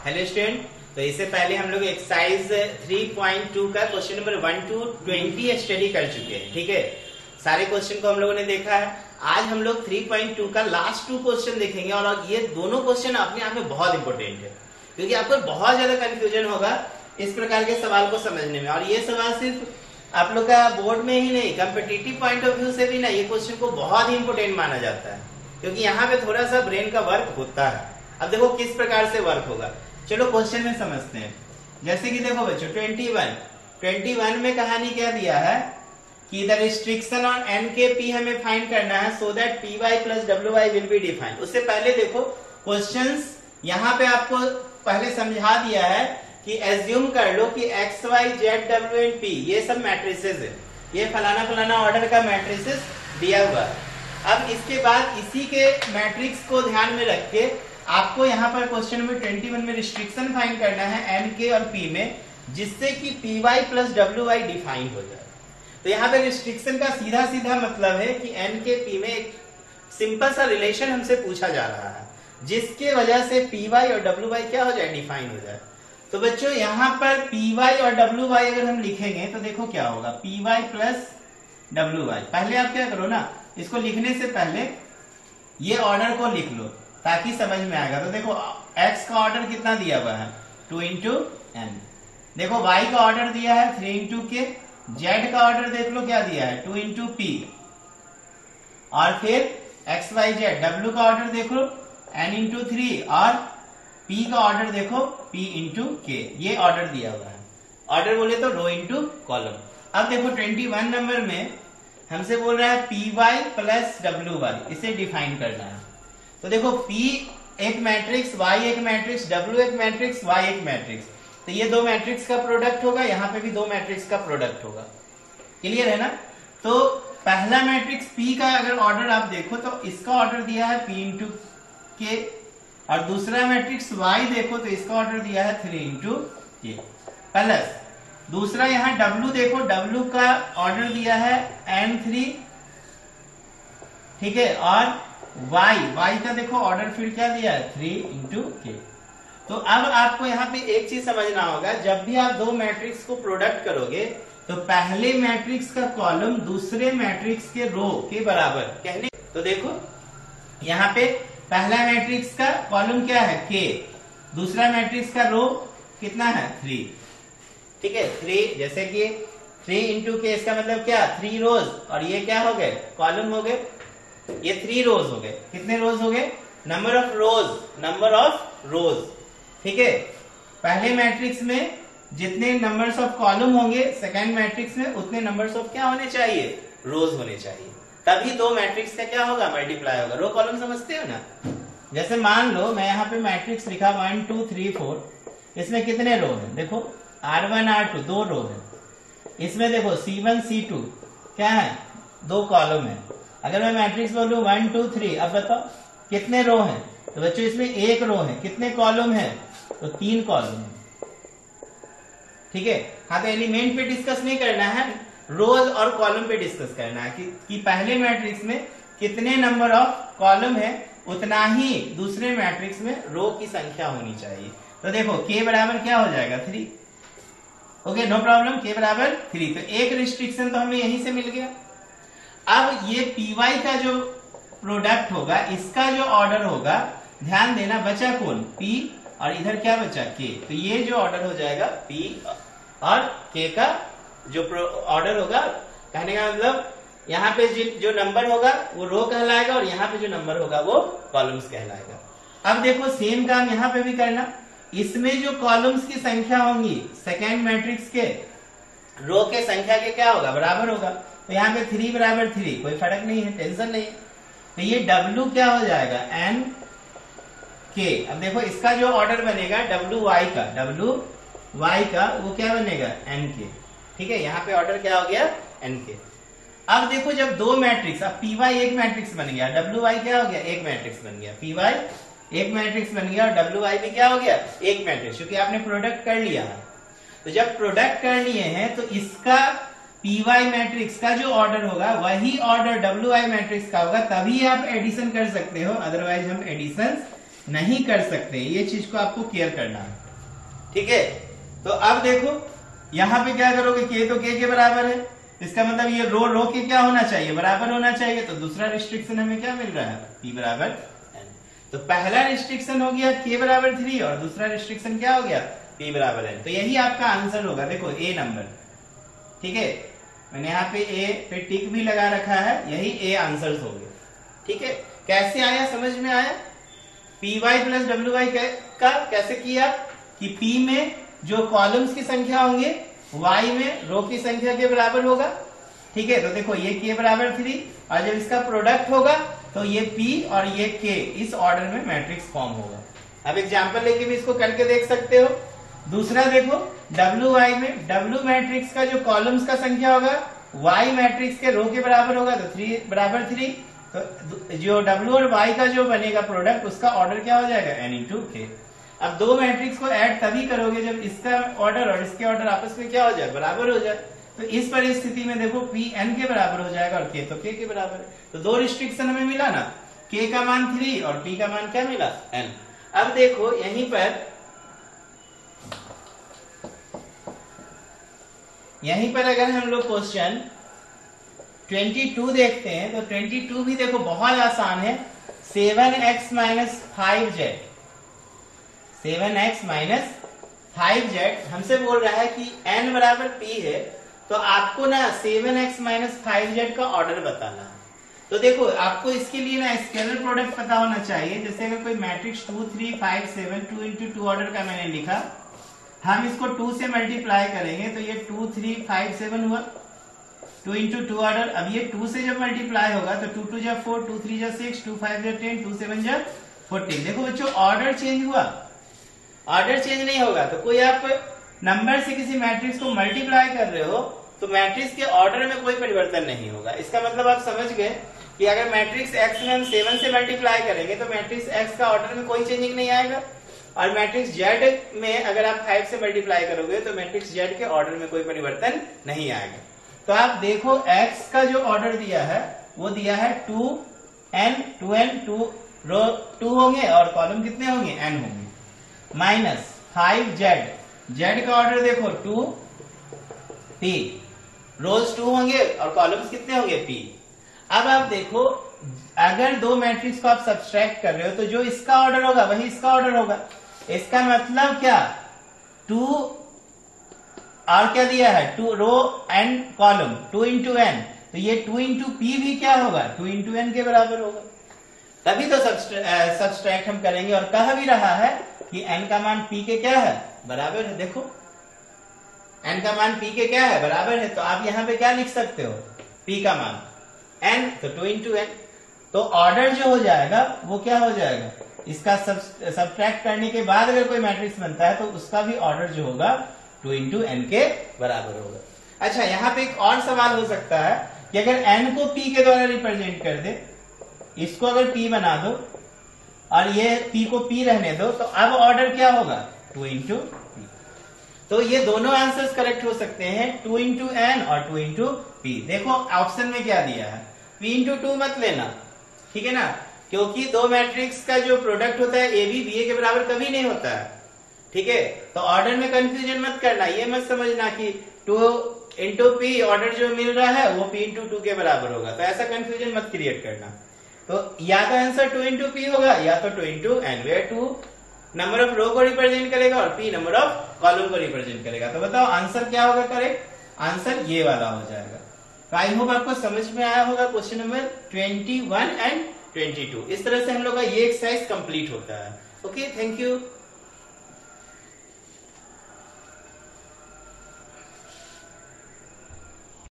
Hello student, तो इससे पहले हम लोग एक्सरसाइज 3.2 का क्वेश्चन नंबर 1 to 20 स्टडी कर चुके हैं। ठीक है, सारे क्वेश्चन को हम लोगों ने देखा है। आज हम लोग 3.2 का लास्ट 2 क्वेश्चन देखेंगे और ये दोनों क्वेश्चन अपने आप में बहुत इंपॉर्टेंट है, क्योंकि आपको बहुत ज्यादा कंफ्यूजन होगा इस प्रकार के सवाल को समझने में। और ये सवाल सिर्फ आप लोग का बोर्ड में ही नहीं, कम्पिटिटिव पॉइंट ऑफ व्यू से भी ना ये क्वेश्चन को बहुत ही इंपॉर्टेंट माना जाता है, क्योंकि यहाँ पे थोड़ा सा ब्रेन का वर्क होता है। अब देखो किस प्रकार से वर्क होगा, चलो क्वेश्चन में समझते हैं। जैसे कि देखो बच्चों 21 में कहानी क्या दिया है कि the restriction on N K P हमें फाइंड करना है so that P Y plus W Y will be defined. उससे पहले देखो क्वेश्चंस यहाँ पे आपको पहले समझा दिया है कि एज्यूम कर लो कि X Y Z W and P ये सब मैट्रिसेस है, ये फलाना फलाना ऑर्डर का मैट्रिसेस दिया हुआ है। अब इसके बाद इसी के मैट्रिक्स को ध्यान में रख के आपको यहाँ पर क्वेश्चन नंबर 21 में रिस्ट्रिक्शन फाइंड करना है एन के और पी में, जिससे कि P Y plus W Y define हो जाए। तो यहाँ पे रिस्ट्रिक्शन का सीधा सीधा मतलब है कि एन के पी में एक सिंपल सा रिलेशन हमसे पूछा जा रहा है, जिसके वजह से पी वाई और डब्ल्यू वाई क्या हो जाए, डिफाइन हो जाए। तो बच्चों यहाँ पर पी वाई और डब्ल्यू वाई अगर हम लिखेंगे तो देखो क्या होगा, P Y plus W Y. पहले आप क्या करो ना, इसको लिखने से पहले ये ऑर्डर को लिख लो ताकि समझ में आएगा। तो देखो x का ऑर्डर कितना दिया हुआ है, 2 into n। देखो y का ऑर्डर दिया है 3 into k। z का ऑर्डर देख लो क्या दिया है, 2 into p। और फिर x y z w का ऑर्डर देखो n into 3 और p का ऑर्डर देखो p into k। ये ऑर्डर दिया हुआ है। ऑर्डर बोले तो रो इंटू कॉलम। अब देखो 21 नंबर में हमसे बोल रहा है P Y plus W Y, इसे डिफाइन करना है। तो देखो P एक मैट्रिक्स, Y एक मैट्रिक्स, W एक मैट्रिक्स, Y एक मैट्रिक्स। तो ये दो मैट्रिक्स का प्रोडक्ट होगा, यहाँ पे भी दो मैट्रिक्स का प्रोडक्ट होगा। क्लियर है ना। तो पहला मैट्रिक्स P का अगर ऑर्डर आप देखो तो इसका ऑर्डर दिया है P इंटू के, और दूसरा मैट्रिक्स Y देखो तो इसका ऑर्डर दिया है 3 इंटू के, प्लस दूसरा यहाँ W देखो, W का ऑर्डर दिया है N3। ठीक है, और y का देखो ऑर्डर फिर क्या दिया है 3 इंटू के। तो अब आपको यहाँ पे एक चीज समझना होगा, जब भी आप दो मैट्रिक्स को प्रोडक्ट करोगे तो पहले मैट्रिक्स का कॉलम दूसरे मैट्रिक्स के रो के बराबर कहने। तो देखो यहाँ पे पहला मैट्रिक्स का कॉलम क्या है k, दूसरा मैट्रिक्स का रो कितना है 3। ठीक है, 3 जैसे कि 3 इंटू के, इसका मतलब क्या 3 रोज, और ये क्या हो गए, कॉलम हो गए। ये 3 रोज हो गए। कितने रोज हो गए, नंबर ऑफ रोज। ठीक है, पहले मैट्रिक्स में जितने नंबर्स ऑफ कॉलम होंगे सेकेंड मैट्रिक्स में उतने नंबर्स ऑफ क्या होने चाहिए, रोज होने चाहिए। तभी दो मैट्रिक्स का क्या होगा, मल्टीप्लाई होगा। रो कॉलम समझते हो ना। जैसे मान लो मैं यहाँ पे मैट्रिक्स लिखा 1 2 3 4, इसमें कितने रो है, देखो R1 R2 दो रो है। इसमें देखो C1 C2 क्या है, दो कॉलम है। अगर मैं मैट्रिक्स बोलूं 1 2 3, अब बताओ कितने रो हैं, तो बच्चों इसमें एक रो है। कितने कॉलम है, तो 3 कॉलम है। ठीक है, हाँ तो एलिमेंट पे डिस्कस नहीं करना है, रोज और कॉलम पे डिस्कस करना है कि पहले मैट्रिक्स में कितने नंबर ऑफ कॉलम है, उतना ही दूसरे मैट्रिक्स में रो की संख्या होनी चाहिए। तो देखो k बराबर क्या हो जाएगा 3। ओके, नो प्रॉब्लम, k बराबर 3। तो एक रिस्ट्रिक्शन तो हमें यहीं से मिल गया। अब ये पी वाई का जो प्रोडक्ट होगा, इसका जो ऑर्डर होगा, ध्यान देना बचा कौन, P, और इधर क्या बचा K। तो ये जो ऑर्डर हो जाएगा P और K का जो ऑर्डर होगा, कहने का मतलब यहाँ पे जो नंबर होगा वो रो कहलाएगा, और यहाँ पे जो नंबर होगा वो कॉलम्स कहलाएगा। अब देखो सेम काम यहाँ पे भी करना। इसमें जो कॉलम्स की संख्या होंगी सेकेंड मैट्रिक्स के रो के संख्या के क्या होगा, बराबर होगा। तो यहाँ पे 3 बराबर 3, कोई फर्क नहीं है, टेंशन नहीं है। तो ये W क्या हो जाएगा, N K। अब देखो इसका जो ऑर्डर बनेगा W Y का वो क्या बनेगा N K। ठीक है, यहाँ पे ऑर्डर क्या हो गया N K। अब देखो जब दो मैट्रिक्स, अब P Y एक मैट्रिक्स बन गया, W Y क्या हो गया, एक मैट्रिक्स बन गया। P Y एक मैट्रिक्स बन गया और W Y भी क्या हो गया, एक मैट्रिक्स, क्योंकि आपने प्रोडक्ट कर लिया है। तो जब प्रोडक्ट कर लिए हैं तो इसका पी वाई मैट्रिक्स का जो ऑर्डर होगा वही ऑर्डर डब्ल्यू वाई मैट्रिक्स का होगा, तभी आप एडिशन कर सकते हो, अदरवाइज हम एडिशन नहीं कर सकते, ये चीज को आपको केयर करना है, ठीक है। तो अब देखो यहां पे क्या करोगे, के तो के बराबर है, इसका मतलब ये रो के क्या होना चाहिए, बराबर होना चाहिए। तो दूसरा रिस्ट्रिक्शन हमें क्या मिल रहा है, पी बराबर एन। तो पहला रिस्ट्रिक्शन हो गया के बराबर 3 और दूसरा रिस्ट्रिक्शन क्या हो गया, पी बराबर एन। तो यही आपका आंसर होगा, देखो ए नंबर, ठीक है। मैंने यहाँ पे ए पे टिक भी लगा रखा है, यही ए आंसर हो गए, ठीक है। कैसे आया, समझ में आया। P Y plus W Y का कैसे किया कि पी में जो कॉलम्स की संख्या होंगे y में रो की संख्या के बराबर होगा, ठीक है। तो देखो ये k बराबर 3 और जब इसका प्रोडक्ट होगा तो ये p और ये k इस ऑर्डर में मैट्रिक्स फॉर्म होगा। अब एग्जांपल लेके भी इसको करके देख सकते हो। दूसरा देखो WY में W मैट्रिक्स का जो कॉलम्स का संख्या होगा Y मैट्रिक्स के रो के बराबर होगा, तो 3 बराबर 3, तो जो W और Y का जो बनेगा प्रोडक्ट उसका ऑर्डर क्या हो जाएगा, n इंटू के। अब दो मैट्रिक्स को ऐड तभी करोगे जब इसका ऑर्डर और इसके ऑर्डर आपस में क्या हो जाए, बराबर हो जाए। तो इस परिस्थिति में देखो P n के बराबर हो जाएगा और K तो K के बराबर है। तो दो रिस्ट्रिक्शन हमें मिला ना, K का मान 3 और P का मान क्या मिला, n। अब देखो यहीं पर अगर हम लोग क्वेश्चन 22 देखते हैं तो 22 भी देखो बहुत आसान है। 7x minus 5z, 7x minus 5z हमसे बोल रहा है कि n बराबर p है, तो आपको ना 7x माइनस 5z का ऑर्डर बताना है। तो देखो आपको इसके लिए ना स्केलर प्रोडक्ट पता होना चाहिए। जैसे अगर कोई मैट्रिक्स 2 3 5 7 2 इंटू 2 ऑर्डर का मैंने लिखा, हम इसको 2 से मल्टीप्लाई करेंगे तो ये 2 3 5 7 हुआ, 2 इंटू 2 ऑर्डर। अब ये 2 से जब मल्टीप्लाई होगा तो 2 2 जा 4, 2 3 जा 6, 2 5 जा 10, 2 7 जा 14। देखो बच्चों ऑर्डर चेंज हुआ, ऑर्डर चेंज नहीं होगा। तो कोई आप नंबर से किसी मैट्रिक्स को मल्टीप्लाई कर रहे हो तो मैट्रिक्स के ऑर्डर में कोई परिवर्तन नहीं होगा। इसका मतलब आप समझ गए कि अगर मैट्रिक्स x में हम 7 से मल्टीप्लाई करेंगे तो मैट्रिक्स x का ऑर्डर में कोई चेंजिंग नहीं आएगा, और मैट्रिक्स z में अगर आप 5 से मल्टीप्लाई करोगे तो मैट्रिक्स z के ऑर्डर में कोई परिवर्तन नहीं आएगा। तो आप देखो x का जो ऑर्डर दिया है वो दिया है 2n 2n 2 रो 2 होंगे और कॉलम कितने होंगे, n होंगे, माइनस 5z, z का ऑर्डर देखो 2p, रोज 2 होंगे और कॉलम्स कितने होंगे p। अब आप देखो अगर दो मैट्रिक्स को आप सब्सट्रैक्ट कर रहे हो तो जो इसका ऑर्डर होगा वही इसका ऑर्डर होगा। इसका मतलब क्या, 2 और क्या दिया है, 2 row and column, 2 into N, तो ये 2 इंटू पी भी क्या होगा, 2 इंटू एन के बराबर होगा। तभी तो सब्सट्रैक्ट हम करेंगे। और कह भी रहा है कि n का मान p के क्या है, बराबर है। देखो n का मान p के क्या है, बराबर है। तो आप यहाँ पे क्या लिख सकते हो, p का मान n, तो 2 इंटू एन। तो ऑर्डर जो हो जाएगा वो क्या हो जाएगा, इसका सब्ट्रैक्ट करने के बाद अगर कोई मैट्रिक्स बनता है तो उसका भी ऑर्डर जो होगा 2 इंटू एन के बराबर होगा। अच्छा यहाँ पे एक और सवाल हो सकता है कि अगर n को p के द्वारा रिप्रेजेंट कर दे, इसको अगर p बना दो और ये p को p रहने दो, तो अब ऑर्डर क्या होगा, 2 इंटू p। तो ये दोनों आंसर्स करेक्ट हो सकते हैं, 2 इंटू एन और 2 इंटू p। देखो ऑप्शन में क्या दिया है, p इंटू 2 मत लेना, ठीक है ना, क्योंकि दो मैट्रिक्स का जो प्रोडक्ट होता है ए बी बी ए के बराबर कभी नहीं होता है, ठीक है। तो ऑर्डर में कंफ्यूजन मत करना, ये मत समझना कि 2 इंटू पी ऑर्डर जो मिल रहा है वो p इंटू 2 के बराबर होगा, तो ऐसा कंफ्यूजन मत क्रिएट करना। तो या तो आंसर 2 इंटू पी होगा या तो 2 into n, where 2 number of row को रिप्रेजेंट करेगा और p नंबर ऑफ कॉलम को रिप्रेजेंट करेगा। तो बताओ आंसर क्या होगा करेक्ट, आंसर ये वाला हो जाएगा। तो आई होप आपको समझ में आया होगा क्वेश्चन नंबर 21 एंड 22। इस तरह से हम लोग का ये एक्सरसाइज कंप्लीट होता है। Okay, thank you.